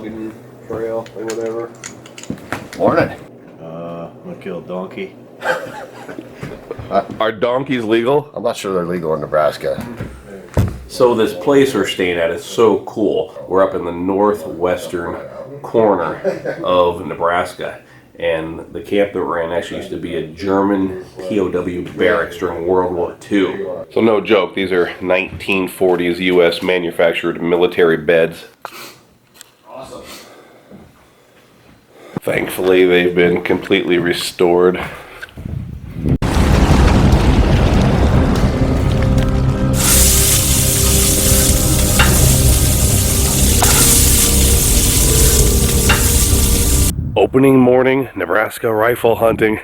logging trail or whatever. Morning. I'm gonna kill a donkey. Are donkeys legal? I'm not sure they're legal in Nebraska. So this place we're staying at is so cool. We're up in the northwestern corner of Nebraska. And the camp that we're in actually used to be a German POW barracks during World War II. So no joke, these are 1940s US manufactured military beds. Awesome. Thankfully, they've been completely restored. Opening morning Nebraska rifle hunting.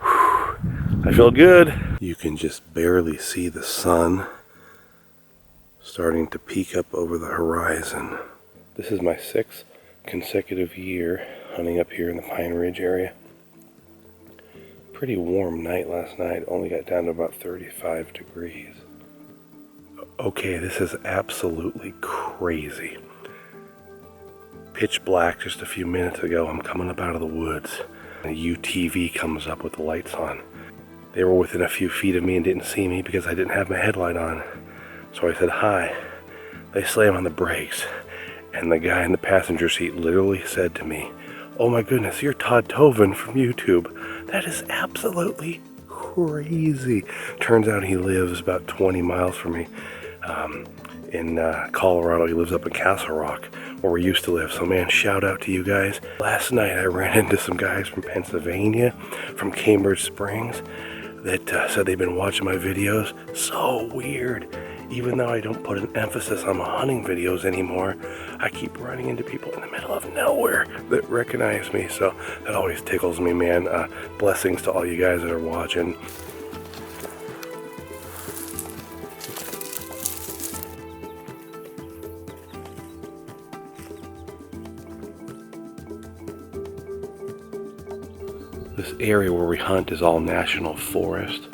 Whew. I feel good. You can just barely see the sun starting to peek up over the horizon. This is my 6th consecutive year hunting up here in the Pine Ridge area. Pretty warm night last night, only got down to about 35 degrees. Okay, this is absolutely crazy. Pitch black just a few minutes ago. I'm coming up out of the woods. A UTV comes up with the lights on. They were within a few feet of me and didn't see me because I didn't have my headlight on. So I said hi. They slam on the brakes. And the guy in the passenger seat literally said to me, "Oh my goodness, you're Todd Toven from YouTube." That is absolutely crazy. Turns out he lives about 20 miles from me. In Colorado. He lives up in Castle Rock, where we used to live. So man, shout out to you guys. Last night I ran into some guys from Pennsylvania, from Cambridge Springs, that said they've been watching my videos. So weird. Even though I don't put an emphasis on my hunting videos anymore, I keep running into people in the middle of nowhere that recognize me. So that always tickles me, man. Blessings to all you guys that are watching. This area where we hunt is all national forest.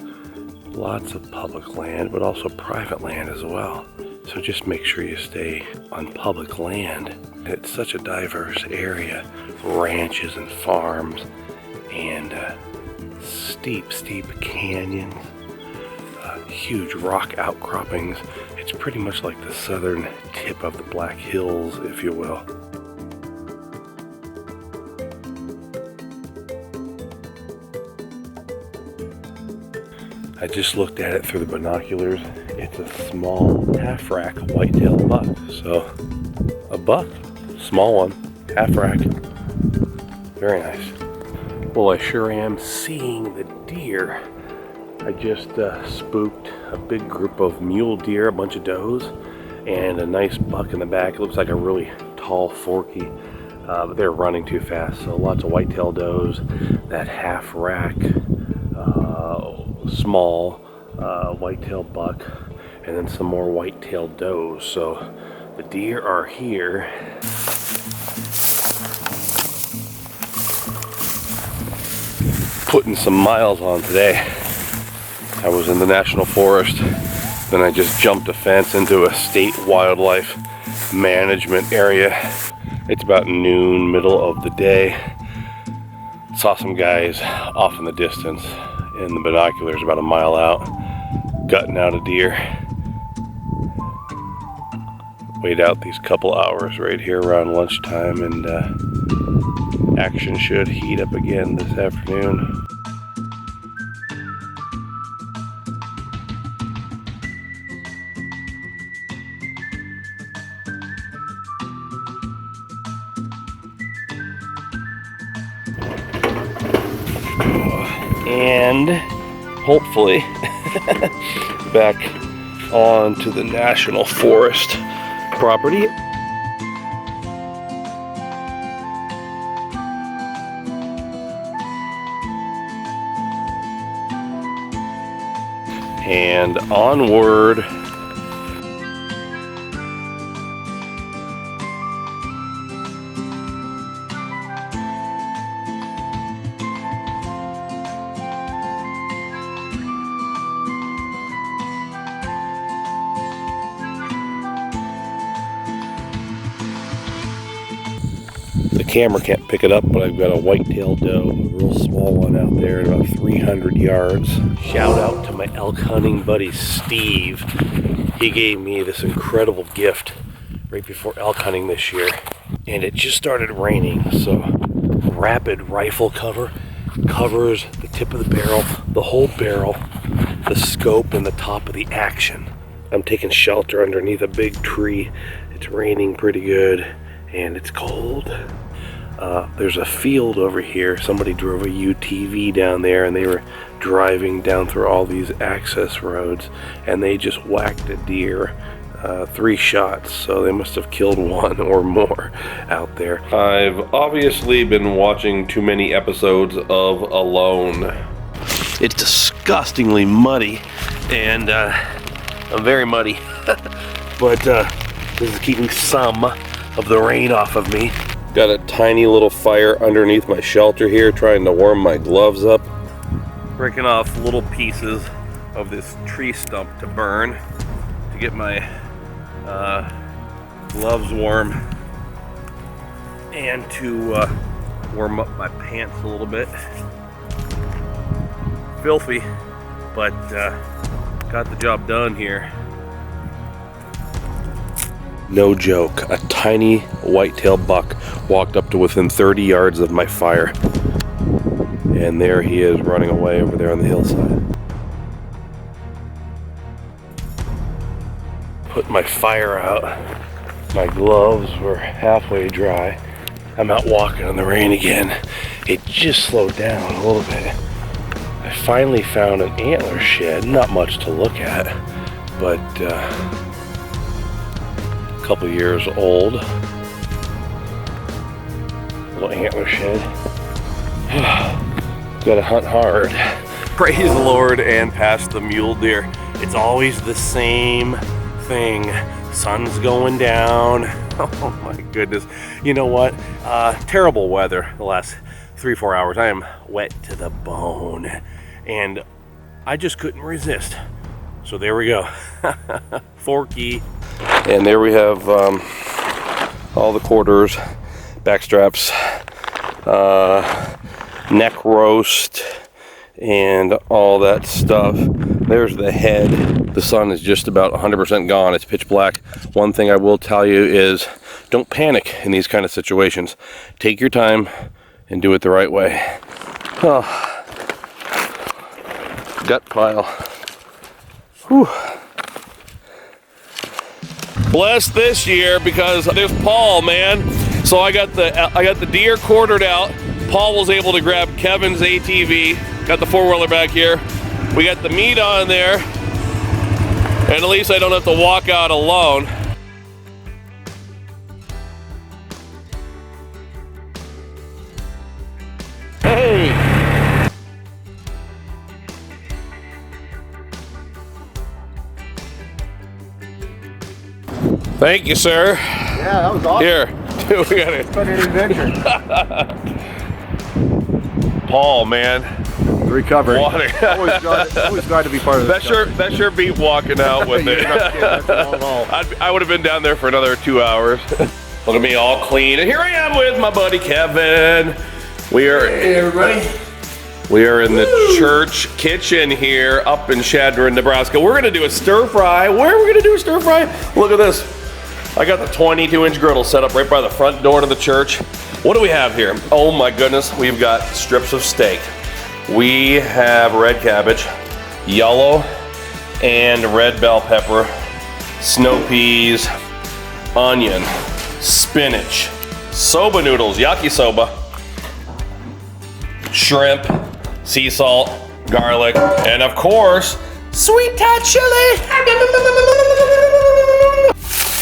Lots of public land, but also private land as well. So just make sure you stay on public land. It's such a diverse area. Ranches and farms and steep canyons, huge rock outcroppings. It's pretty much like the southern tip of the Black Hills, if you will. I just looked at it through the binoculars. It's a small half-rack white-tailed buck. So, a buck, small one, half-rack. Very nice. Well, I sure am seeing the deer. I just spooked a big group of mule deer, a bunch of does, and a nice buck in the back. It looks like a really tall forky, but they're running too fast. So lots of white-tailed does, that half-rack, small white-tailed buck, and then some more white-tailed does. So the deer are here. Putting some miles on today. I was in the national forest, then I just jumped a fence into a state wildlife management area. It's about noon, middle of the day. Saw some guys off in the distance in the binoculars about a mile out, gutting out a deer. Wait out these couple hours right here around lunchtime, and action should heat up again this afternoon. And hopefully back onto the national forest property. And onward. camera can't pick it up, but I've got a white-tailed doe, a real small one out there at about 300 yards. Shout out to my elk hunting buddy Steve. He gave me this incredible gift right before elk hunting this year, and it just started raining, so rapid rifle cover covers the tip of the barrel, the whole barrel, the scope, and the top of the action. I'm taking shelter underneath a big tree. It's raining pretty good and it's cold. There's a field over here. Somebody drove a UTV down there and they were driving down through all these access roads and they just whacked a deer. 3 shots, so they must have killed 1 or more out there. I've obviously been watching too many episodes of Alone. It's disgustingly muddy, and I'm very muddy, but this is keeping some of the rain off of me. Got a tiny little fire underneath my shelter here, trying to warm my gloves up. Breaking off little pieces of this tree stump to burn to get my gloves warm and to warm up my pants a little bit. Filthy, but got the job done here. No joke, a tiny white-tailed buck walked up to within 30 yards of my fire, and there he is running away over there on the hillside. Put my fire out. My gloves were halfway dry. I'm out walking in the rain again. It just slowed down a little bit. I finally found an antler shed. Not much to look at, but a couple years old. Little antler shed. Gotta hunt hard. Praise the Lord and past the mule deer. It's always the same thing. Sun's going down. Oh my goodness. You know what? Terrible weather the last 3-4 hours. I am wet to the bone and I just couldn't resist. So there we go. Forky. And there we have all the quarters, back straps, neck roast, and all that stuff. There's the head. The sun is just about 100% gone. It's pitch black. One thing I will tell you is don't panic in these kind of situations. Take your time and do it the right way. Oh. Gut pile. Whew. Blessed this year because there's Paul, man. So I got the deer quartered out. Paul was able to grab Kevin's ATV. Got the 4-wheeler back here. We got the meat on there, and at least I don't have to walk out alone. Hey! Thank you, sir. Yeah, that was awesome. Here, we got it. Quite an adventure. Paul, man. Recovering. Water. always glad to be part of this. That sure beat walking out with it. I would have been down there for another 2 hours. Look at me all clean. And here I am with my buddy Kevin. Hey, everybody. We are in the church kitchen here up in Shadron, Nebraska. We're gonna do a stir fry. Where are we gonna do a stir fry? Look at this. I got the 22-inch griddle set up right by the front door to the church. What do we have here? Oh my goodness, we've got strips of steak. We have red cabbage, yellow and red bell pepper, snow peas, onion, spinach, soba noodles, yakisoba, shrimp, sea salt, garlic, and of course, sweet Thai chili.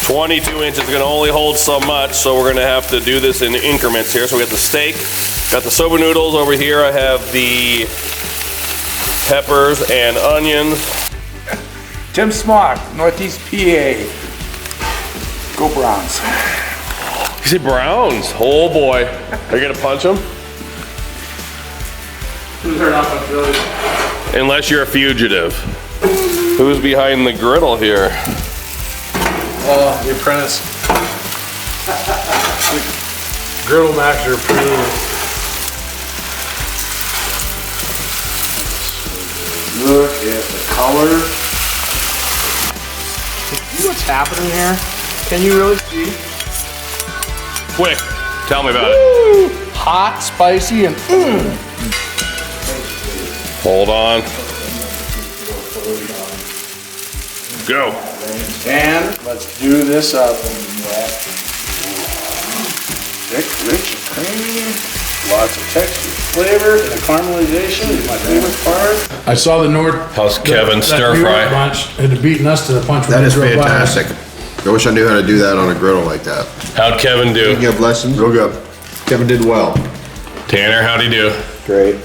22 inches is gonna only hold so much, so we're gonna have to do this in increments here. So we got the steak, got the soba noodles over here. I have the peppers and onions. Tim Smock, Northeast PA. Go Browns. You said Browns? Oh boy. Are you gonna punch them? Unless you're a fugitive. Who's behind the griddle here? Oh, the apprentice. Griddle Max are pretty. Look at the color. See what's happening here? Can you really see? Quick, tell me about it. Hot, spicy, and Hold on. Go. And let's do this up. Thick, rich, and creamy. Lots of texture, flavor, and the caramelization is my favorite part. I saw the North. How's Kevin stir fry? Bunch had beaten us to the punch. That is fantastic. I wish I knew how to do that on a griddle like that. How'd Kevin do? You have lessons? Real good. Kevin did well. Tanner, how'd he do? Great.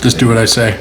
Just do what I say.